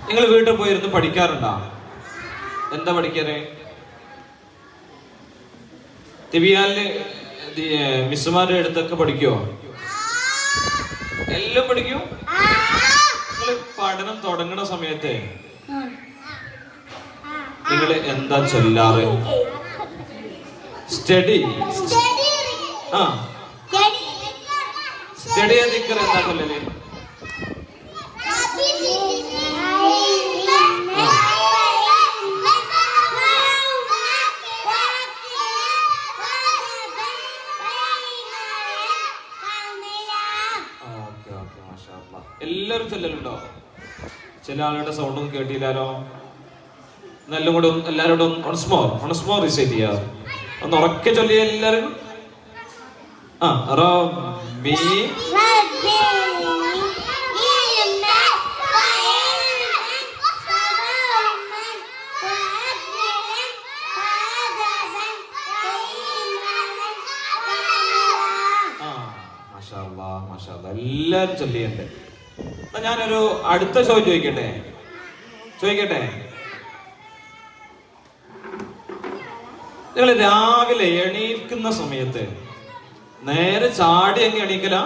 നിങ്ങൾ വീട്ടിൽ പോയിരുന്ന് പഠിക്കാറുണ്ടോ? എന്താ പഠിക്കാറ്? തിബിയാനില് മിസ്സുമാരുടെ അടുത്തൊക്കെ പഠിക്കുവോ? എല്ലാം പഠിക്കൂ? നിങ്ങൾ പഠനം തുടങ്ങുന്ന സമയത്ത് നിങ്ങൾ എന്താ ചൊല്ലാറ്? സ്റ്റഡി സ്റ്റഡി ദിക്ർ എന്താ ചൊല്ലല്? എല്ലാരും ചൊല്ലലുണ്ടോ? ചില ആളുടെ സൗണ്ടൊന്നും കേട്ടില്ലാലോ. എല്ലാം കൂടെ എല്ലാരോടും ഓൺസ്മോർ റിസൈറ്റ് ചെയ്യാം. ഒന്ന് ഉറക്കെ ചൊല്ലിയ എല്ലാരും. റബ്ബി എല്ലാരും ചൊല്ലിയുണ്ട്. ഞാനൊരു അടുത്ത ചോദിക്കട്ടെ? നിങ്ങൾ രാവിലെ എണീക്കുന്ന സമയത്ത് നേരെ ചാടി അങ്ങ് എണീക്കല?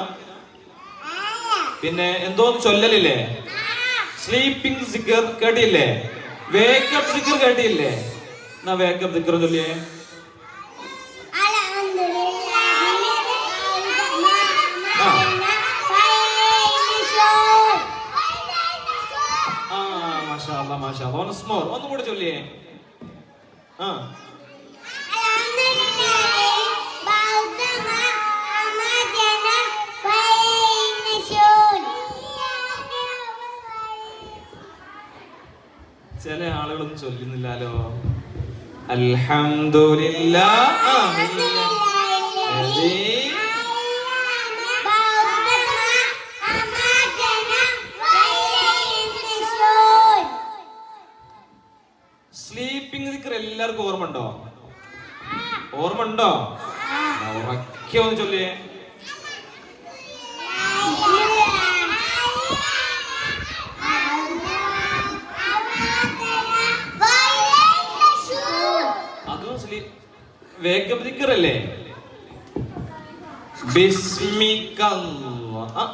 പിന്നെ എന്തോന്ന് ചൊല്ലലില്ലേ? സ്ലീപ്പിംഗ് സിക്കർ കേട്ടില്ലേ? വേക്കപ്പ് സിക്കർ കേട്ടില്ലേ? എന്നാ വേക്കപ്പ് സിക്കർ ചൊല്ലിയേ. ഒന്നും കൂടെ ചൊല്ലിയേ. ചില ആളുകളൊന്നും ചൊല്ലുന്നില്ലാലോ. അൽഹംദുലില്ലാഹ്. സ്ലീപ്പിംഗ് ദിക്ർ എല്ലാവർക്കും ഓർമ്മ ഉണ്ടോ? ഉറക്കെ ഒന്ന് ചൊല്ലിയേ. അതും വേക്കപ്പ് ദിക്ർ അല്ലേ? ബിസ്മിക്കല്ലാഹ്.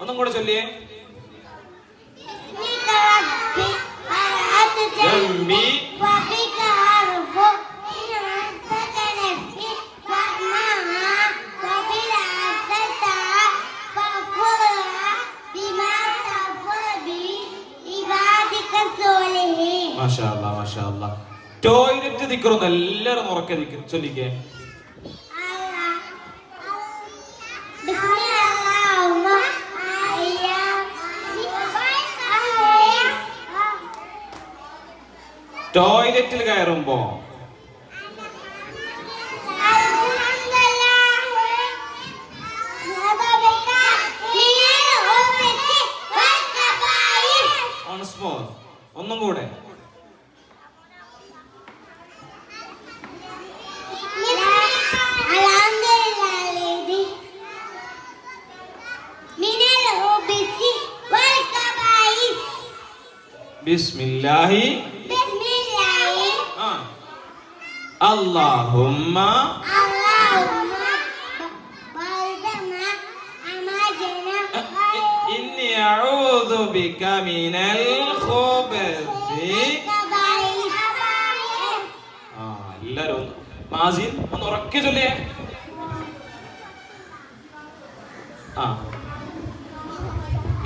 ഒന്നും കൂടെ ചൊല്ലിയേ. ടോയ്ലറ്റ് ദിക്റൊന്നും എല്ലാരും ഉറക്കെ ചൊല്ലിക്കേ. ടോയ്ലറ്റിൽ കയറുമ്പോ ഒന്നും കൂടെ. ബിസ്മില്ലാഹി അല്ലാഹുമ്മ ഇന്നി അഊദു ബിക മിനൽ ഖുബസി. എല്ലാരും മാസിൻ ഒന്ന് ഉറക്കെ ചൊല്ലിയേ.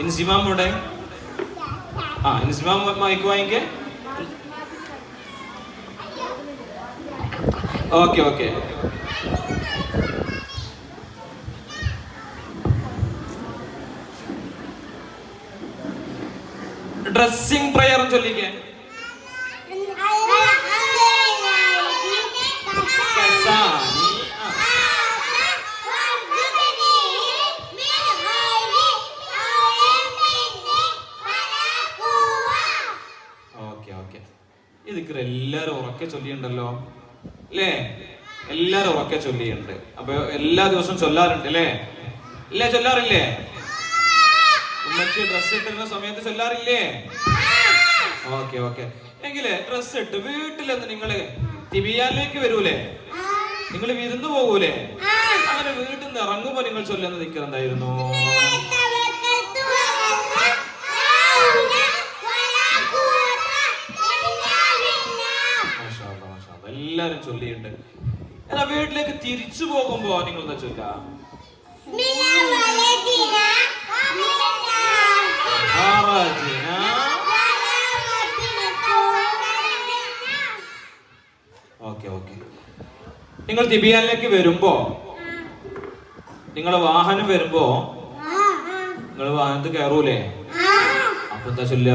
ഇൻസിമാം ഇവിടെ. ഇൻസിമാം മൈക്ക് വാങ്ങിക്കേ. ഓക്കെ. ഡ്രസ്സിംഗ് പ്രയർ ചൊല്ലിക്കേ. ഉറക്കെ ചൊല്ലിയുണ്ടല്ലോ അല്ലേ? എല്ലാരും ഉറക്കെ ചൊല്ലിയുണ്ട്. അപ്പൊ എല്ലാ ദിവസവും ചൊല്ലാറുണ്ട് അല്ലേ? ഇല്ലേ, ചൊല്ലാറില്ലേ? ഉമ്മച്ചി ഡ്രസ് ഇട്ടിരുന്ന സമയത്ത് ചൊല്ലാറില്ലേ? Okay okay. എങ്കിലേ ഡ്രസ് ഇട്ട് വീട്ടിലെന്ന് നിങ്ങള് തിബിയാനിലേക്ക് വരൂലേ? നിങ്ങൾ വിരുന്ന് പോകൂലേ? അങ്ങനെ വീട്ടിൽ നിന്ന് ഇറങ്ങുമ്പോ നിങ്ങൾ ചൊല്ലുന്ന ദിക്ർ എന്തായിരുന്നു? എല്ലാരും ചൊല്ലിയുണ്ട്. എന്നാ വീട്ടിലേക്ക് തിരിച്ചു പോകുമ്പോ നിങ്ങൾ എന്താ ചൊല്ല? Okay okay. നിങ്ങൾ തിബിയാനിലേക്ക് വരുമ്പോ, നിങ്ങളെ വാഹനം വരുമ്പോ നിങ്ങൾ വാഹനത്തിൽ കയറൂലേ? അപ്പൊ എന്താ ചൊല്ല?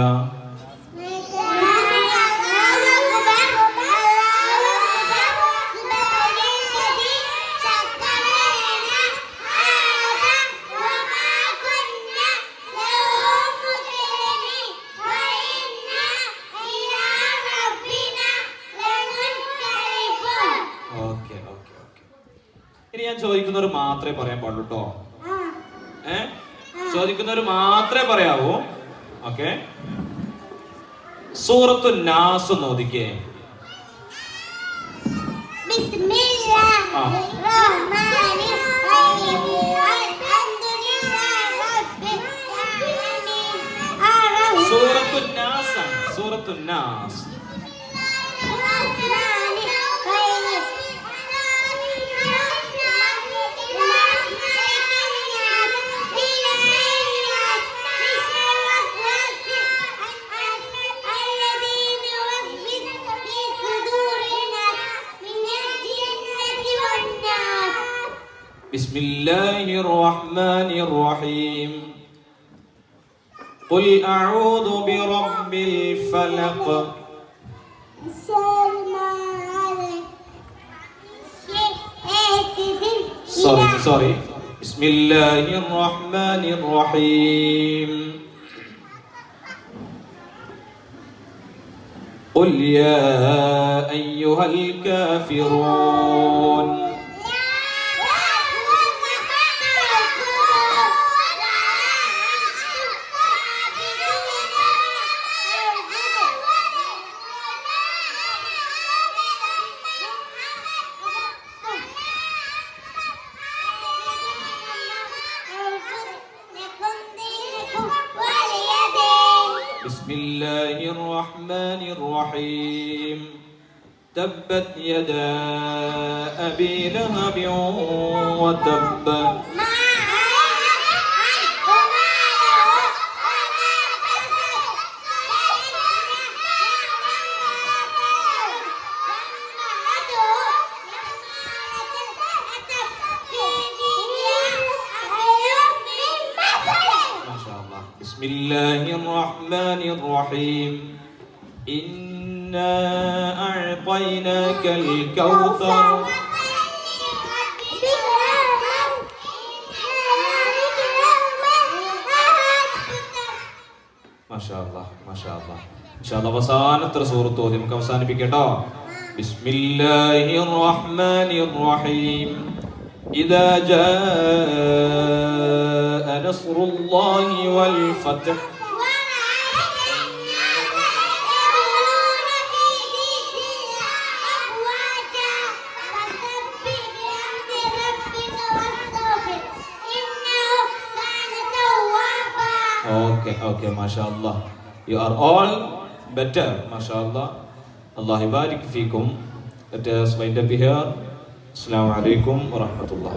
ഞാൻ ചോദിക്കുന്നവർ മാത്രമേ പറയാൻ പാടുള്ളൂ കേട്ടോ. ചോദിക്കുന്നവർ മാത്രമേ പറയാവൂ. ഓക്കെ. സൂറത്തു നാസ് നോദിക്കേ. സൂറത്തു നാസ്, സൂറത്തു നാസ്. بسم الله الرحمن الرحيم قل أعوذ برب الفلق sorry بسم الله الرحمن الرحيم قل يا أيها الكافرون بسم الله الرحمن الرحيم تبت يدا أبي لهب وتب بسم الله الرحمن الرحيم إنا أعطيناك الكوثر ما شاء الله ما شاء الله إن شاء الله അവസാനത്തെ സൂറത്ത് ഓതി നമുക്ക് അവസാനിപ്പിക്കട്ടോ. بسم الله الرحمن الرحيم إذا جاء نصر الله والفتح Okay, mashallah. You are all better, mashallah. Allah barik fikum. Let us wind up here. Assalamu alaikum wa rahmatullah.